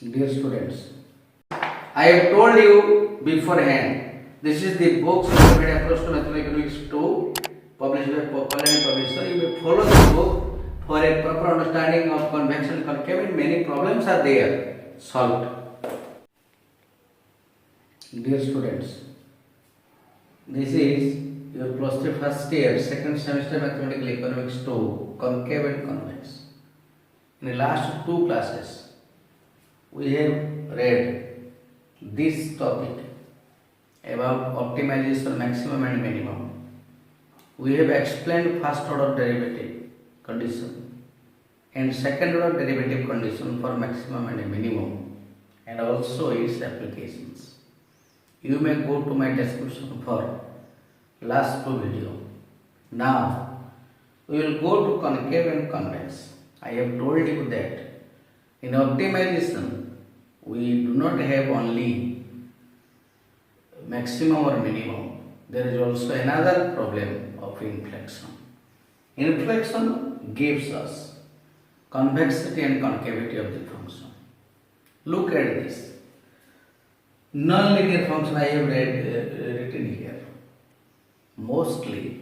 Dear students, I have told you beforehand, this is the book Systematic Approach to Mathematical Economics 2, published by Poland Publisher. You may follow the book for a proper understanding of convex and concave, and many problems are there solved. Dear students, this is your plus 3 first year, second semester Mathematical Economics 2, concave and convex. In the last two classes, we have read this topic about optimization maximum and minimum. We have explained first order derivative condition and second order derivative condition for maximum and minimum, and also its applications. You may go to my description for last two video. Now we will go to concave and convex. I have told you that in optimization we do not have only maximum or minimum. There is also another problem of inflection. Inflection gives us convexity and concavity of the function. Look at this. Non-linear function I have written here. Mostly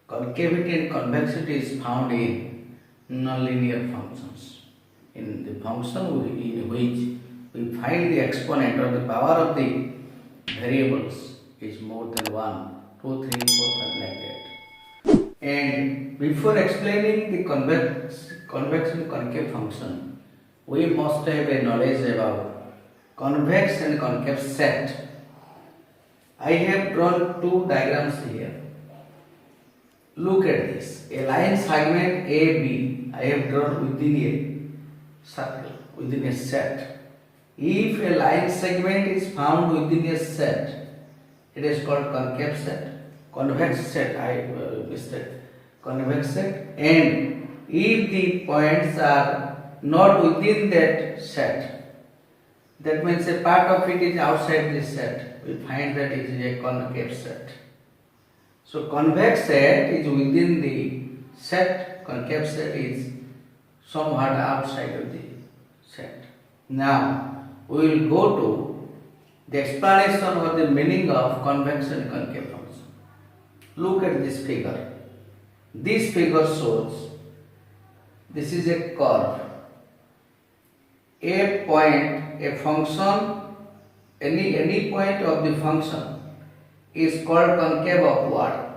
concavity and convexity is found in non-linear functions. In the function in which we find the exponent or the power of the variables is more than 1, 2, 3, 4, 5 like that. And before explaining the convex and concave function, we must have a knowledge about convex and concave set. I have drawn two diagrams here. Look at this. A line segment AB I have drawn within a circle, within a set. If a line segment is found within a set, it is called concave set, convex set, convex set, and if the points are not within that set, that means a part of it is outside this set, we find that it is a concave set. So convex set is within the set, concave set is somewhat outside of the set. Now we will go to the explanation or the meaning of convex and concave function. Look at this figure. This figure shows this is a curve. A point, a function, any point of the function is called concave upward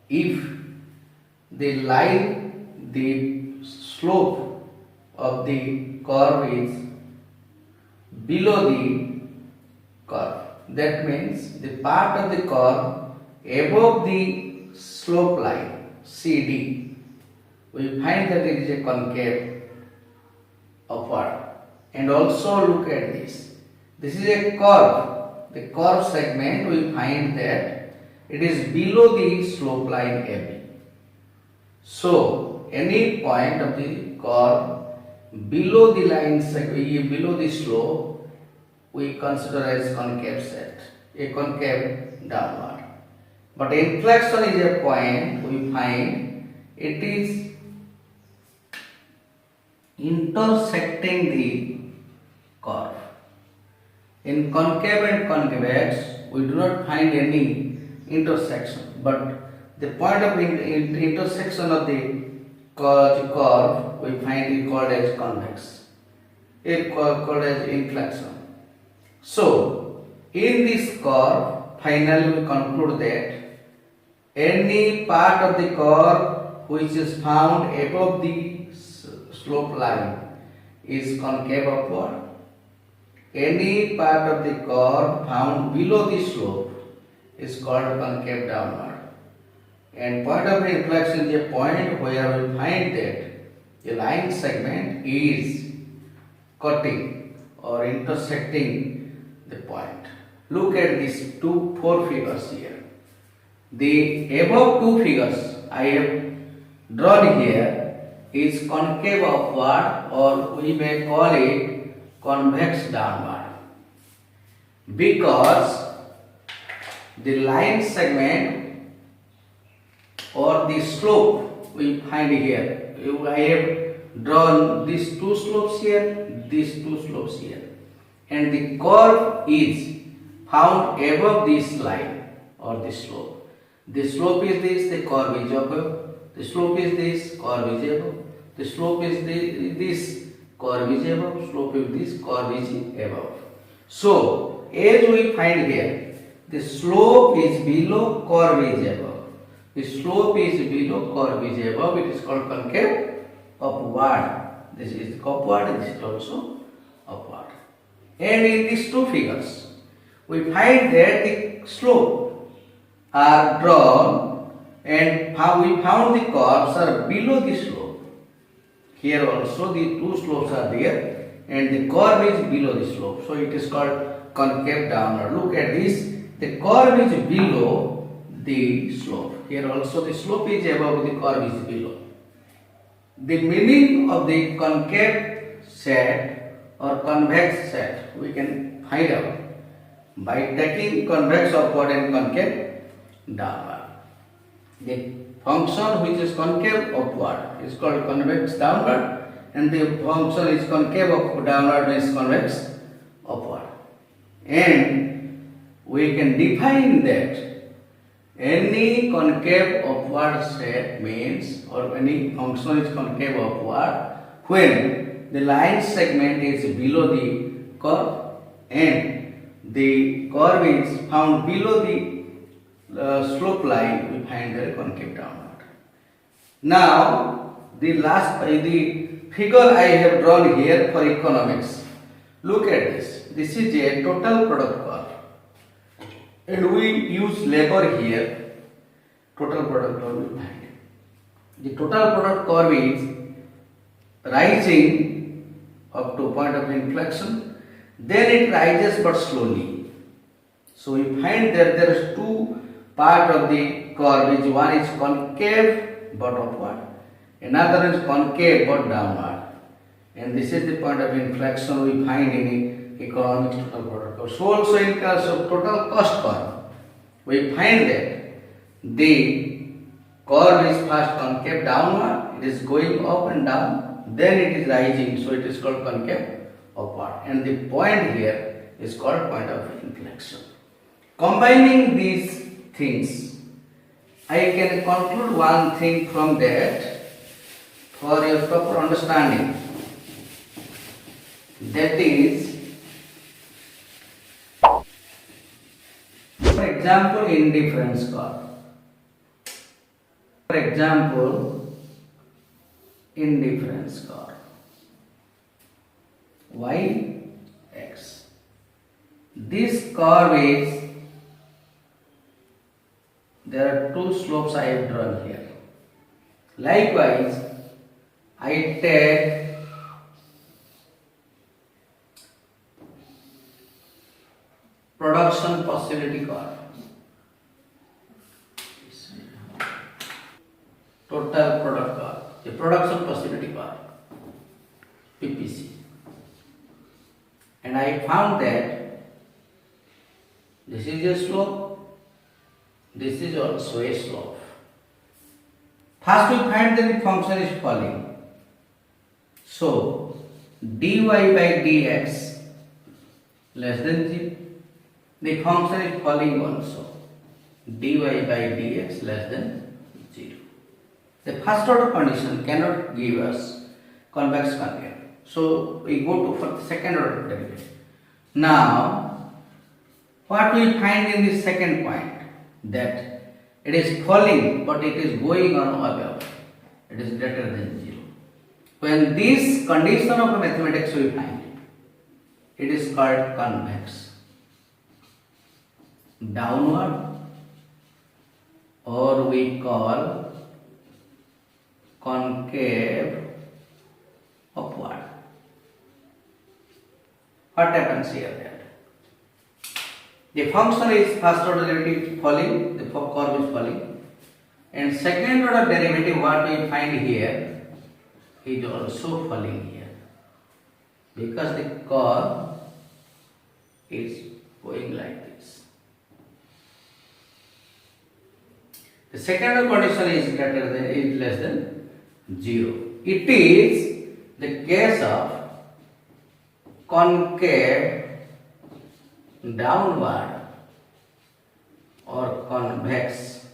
if the line, the slope of the curve is below the curve. That means the part of the curve above the slope line CD, we find that it is a concave upward. And also look at this. This is a curve. The curve segment, we find that it is below the slope line AB. So any point of the curve below the line segment, below the slope, we consider as concave set, a concave downward. But inflection is a point we find it is intersecting the curve. In concave and convex, we do not find any intersection, but the point of intersection of the curve we find it called as convex, it called as inflection. So in this curve, finally we conclude that any part of the curve which is found above the slope line is concave upward. Any part of the curve found below the slope is called concave downward. And point of inflection is a point where we find that a line segment is cutting or intersecting the point. Look at these four figures here. The above two figures I have drawn here is concave upward, or we may call it convex downward, because the line segment or the slope we find here, I have drawn these two slopes here, these two slopes here, and the curve is found above this line or this slope. The slope is this, the curve is above. The slope is this, curve is above. The slope is this, curve is above. Slope is this, curve is above. So, as we find here, the slope is below, curve is above. The slope is below, curve is above. It is called concave upward. This is upward, this is also upward. And in these two figures, we find that the slope are drawn and we found the curves are below the slope. Here also the two slopes are there and the curve is below the slope. So it is called concave downward. Look at this. The curve is below the slope. Here also the slope is above, the curve is below. The meaning of the concave set or convex set we can find out by taking convex upward and concave downward. The function which is concave upward is called convex downward, and the function is concave downward is convex upward. And we can define that any concave upward set means, or any function is concave upward when the line segment is below the curve and the curve is found below the slope line, we find the concave downward. Now, the figure I have drawn here for economics. Look at this. This is a total product curve. And we use labor here. Total product curve we find. The total product curve is rising up to point of inflection. Then it rises but slowly. So we find that there is two part of the curve. One is concave but upward, another is concave but downward, and this is the point of inflection we find in economics total product curve. So also in case of total cost curve, we find that the curve is first concave downward, it is going up and down, then it is rising, so it is called concave upward, and the point here is called point of inflection. Combining these things, I can conclude one thing from that for your proper understanding. That is, for example, indifference curve. For example, indifference curve. Y, X. This curve is, there are two slopes I have drawn here. Likewise, I take production possibility curve. Total product curve. The production possibility curve. PPC. And I found that this is a slope. This is also a slope. First we find that the function is falling. So, dy by dx less than 0. The function is falling also. Dy by dx less than 0. The first order condition cannot give us convex concave. So, we go to for the second order derivative. Now, what we find in the second point? That it is falling but it is going on above. It is greater than 0. When this condition of mathematics we find, it is called convex downward, or we call concave upward. What happens here then? The function is first order derivative falling, the curve is falling, and second order derivative what we find here is also falling here, because the curve is going like this. The second order condition is less than 0. It is the case of concave downward or convex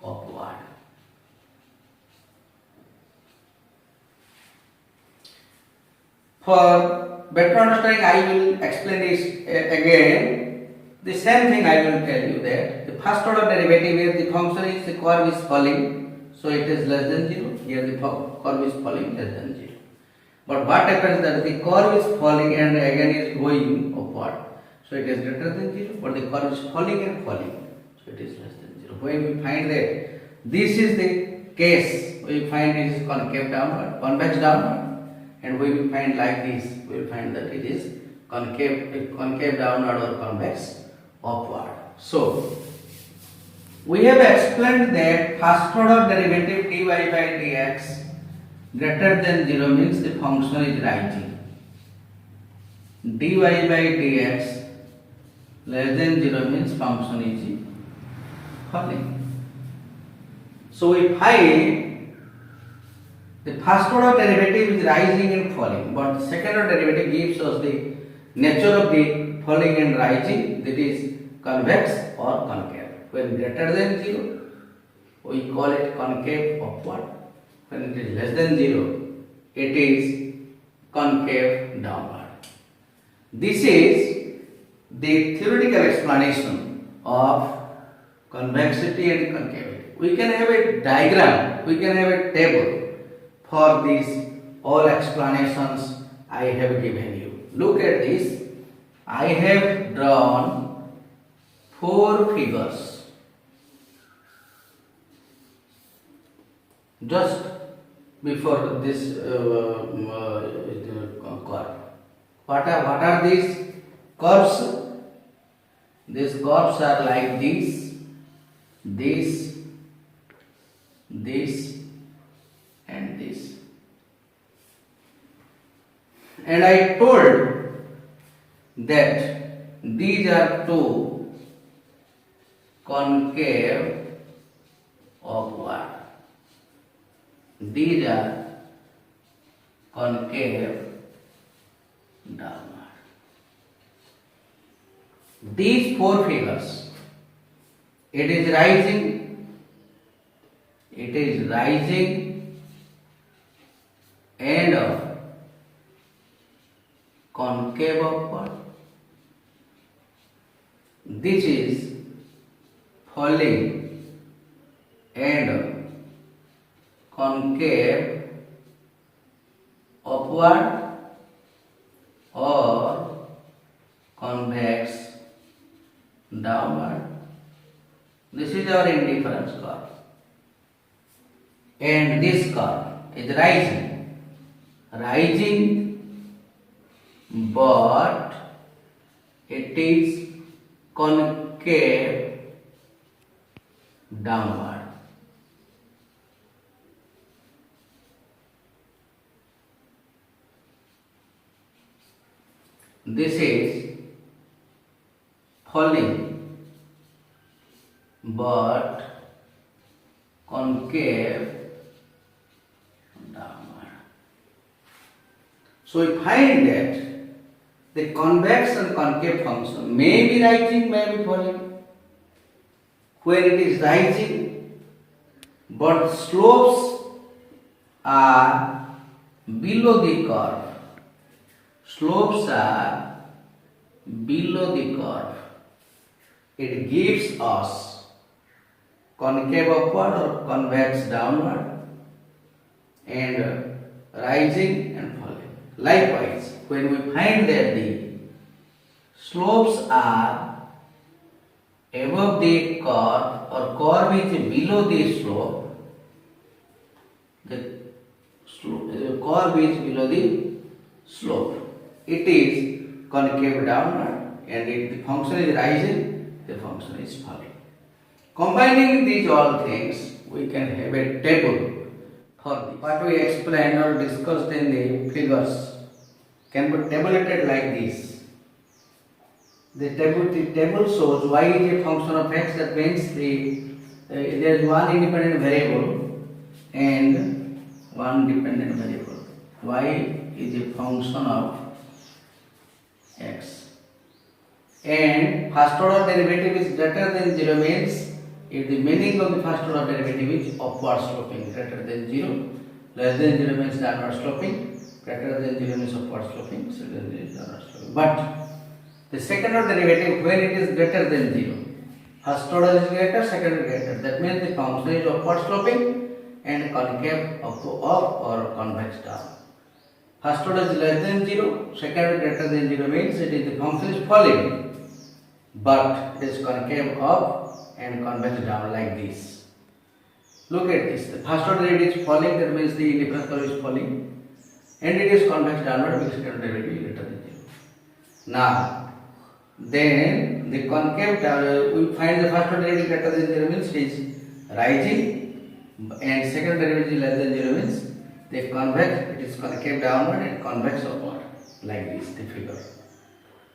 upward. For better understanding, I will explain this again. The same thing I will tell you that the first order derivative where the function is, the curve is falling, so it is less than 0. Here the curve is falling less than 0. But what happens that the curve is falling and again is going upward, so it is greater than 0. But the curve is falling and falling, so it is less than 0. When we find that this is the case, we find it is concave downward, convex downward, and we will find like this, we will find that it is concave downward or convex upward. So we have explained that first order derivative dy by dx greater than 0 means the function is rising. Dy by dx less than 0 means function is falling. So we find the first order derivative is rising and falling, but the second order derivative gives us the nature of the falling and rising, that is convex or concave. When greater than 0, we call it concave upward. When it is less than 0, it is concave downward. This is the theoretical explanation of convexity and concavity. We can have a diagram, we can have a table for these all explanations I have given you. Look at this. I have drawn 4 figures. Just before this curve. What are these curves? These curves are like this, and this. And I told that these are 2 concave upward. These are concave downward. These 4 figures, it is rising and concave upward. This is falling and concave upward or convex downward. This is our indifference curve. And this curve is rising, but it is concave downward. This is falling but concave downward. So we find that the convex and concave function may be rising, may be falling. When it is rising, but slopes are below the curve. Slopes are below the curve. It gives us concave upward or convex downward and rising and falling. Likewise, when we find that the slopes are above the curve or curve is below the slope, the curve is below the slope. It is concave downward, and if the function is rising, the function is falling. Combining these all things, we can have a table for this. What we explained or discussed in the figures can be tabulated like this. The table shows y is a function of x, that means there is one independent variable and one dependent variable. y is a function of x. And first order derivative is greater than 0 means if the meaning of the first order derivative is upward sloping, greater than 0, less than 0 means downward sloping, greater than 0 means upward sloping, so then 0 is downward sloping. But the second order derivative, when it is greater than 0, first order is greater, second is greater, that means the function is upward sloping and concave up to up or convex down. First order is less than 0, second is greater than 0 means it is the function is falling, but it is concave up and convex down like this. Look at this. The first order derivative is falling, that means the difference curve is falling, and it is convex downward because second order derivative is greater than 0. Now, then the concave down, we find the first order derivative greater than 0 means it is rising, and second derivative is less than 0 means they convex, it is concave downward and convex upward like this, the figure.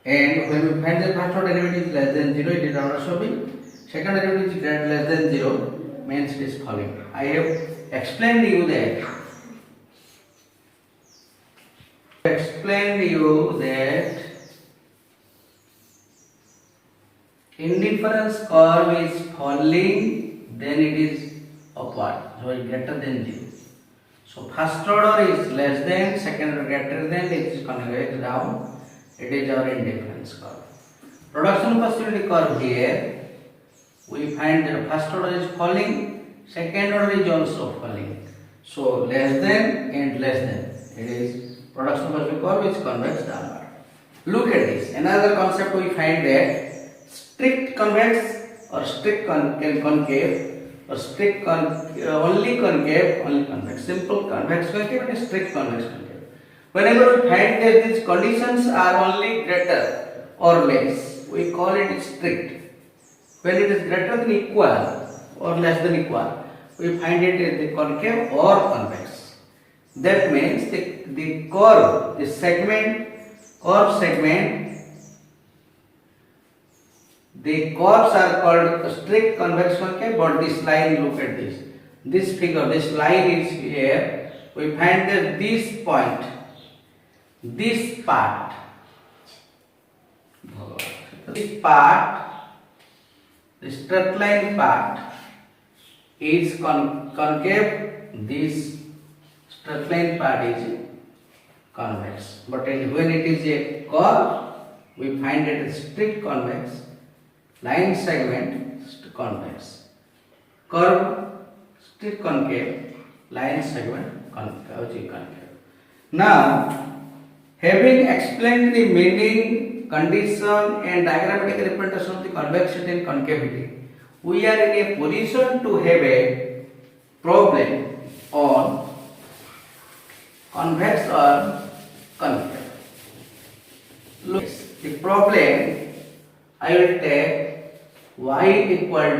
And when we find the first order derivative is less than 0, it is downward sloping. Second derivative is greater less than 0 means it is falling. I have explained you that. Indifference curve is falling, then it is upward, so it is greater than 0. So first order is less than, second order greater than, it is convex down. It is our indifference curve. Production possibility curve here, we find that first order is falling, second order is also falling. So less than and less than, it is production possibility curve is convex downward. Look at this. Another concept we find that strict convex or strict concave or strict only concave, only convex. Simple convex concave and strict convex concave. Whenever we find that these conditions are only greater or less, we call it strict. When it is greater than equal or less than equal, we find it as the concave or convex. That means the curve, the curve segment, the curves are called strict convex concave, but this line, look at this. This figure, this line is here. We find that this point, this part, the straight line part is concave, this straight line part is convex. But when it is a curve, we find it as strict convex, line segment convex, curve strict concave, line segment concave. Now, having explained the meaning, condition and diagrammatical representation of the convexity and concavity, we are in a position to have a problem on convex or concave. Look, the problem I will take y equal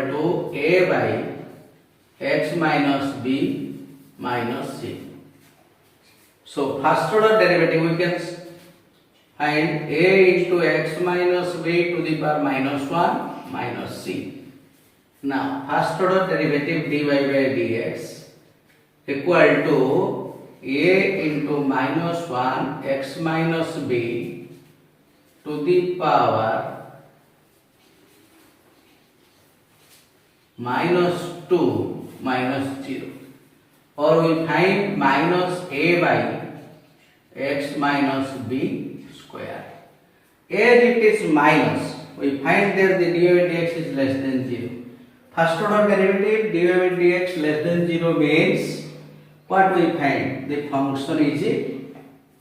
to a by x minus b minus c. So first order derivative we can find a into x minus b to the power minus 1 minus c. Now first order derivative dy by dx equal to a into minus 1 x minus b to the power minus 2 minus 0, or we find minus a by x minus b square. As it is minus, we find that the dy by dx is less than 0. First order derivative dy by dx less than 0 means what we find? The function is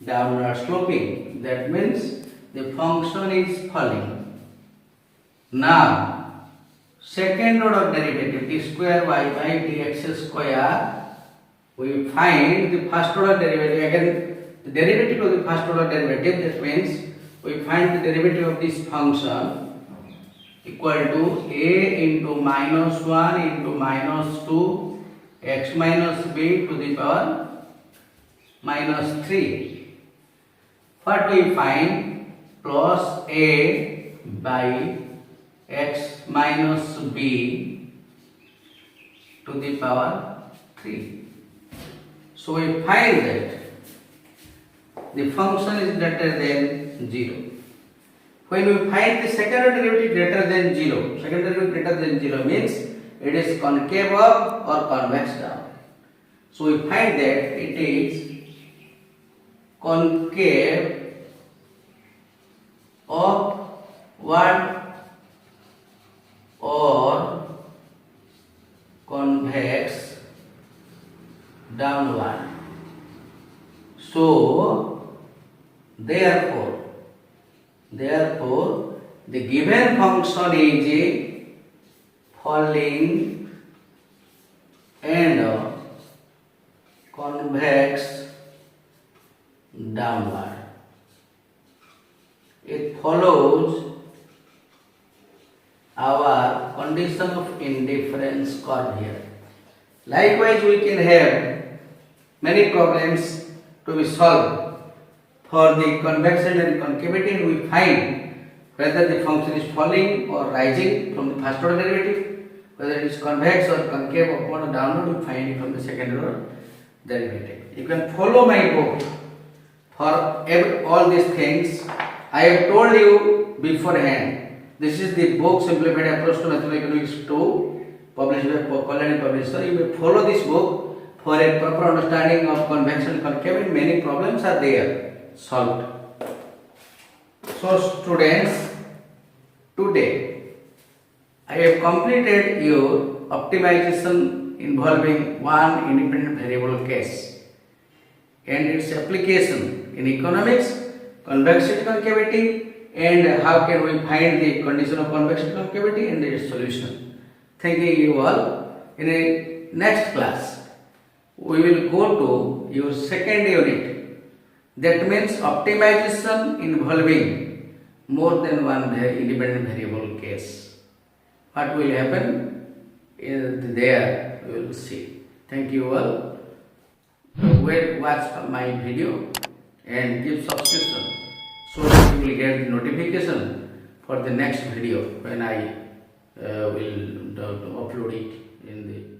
downward sloping. That means the function is falling. Now, second order derivative d square y by dx square, we find the first order derivative. Again, the derivative of the first order derivative, that means we find the derivative of this function equal to a into minus 1 into minus 2 x minus b to the power minus 3. What we find? Plus a by x minus b to the power 3. So we find that the function is greater than 0. When we find the second order derivative greater than 0, second derivative greater than 0 means it is concave up or convex down. So we find that it is concave upward or convex downward. So therefore the given function is a falling and convex downward. It follows our condition of indifference curve here. Likewise, we can have many problems to be solved for the convection and concavity, and we find whether the function is falling or rising from the first order derivative, whether it is convex or concave, upward or downward, we find it from the second order derivative. You can follow my book for all these things. I have told you beforehand. This is the book Simplified Approach to Mathematical Economics 2, published by Kalyani Publisher. You may follow this book for a proper understanding of convection and concavity. Many problems are there solved. So students, today I have completed your optimization involving one independent variable case and its application in economics, convexity concavity, and how can we find the condition of convexity concavity and its solution. Thanking you all. In a next class we will go to your second unit, that means optimization involving more than one independent variable case. What will happen is there we will see. Thank you all. Watch my video and give subscription so that you will get the notification for the next video when I will upload it in the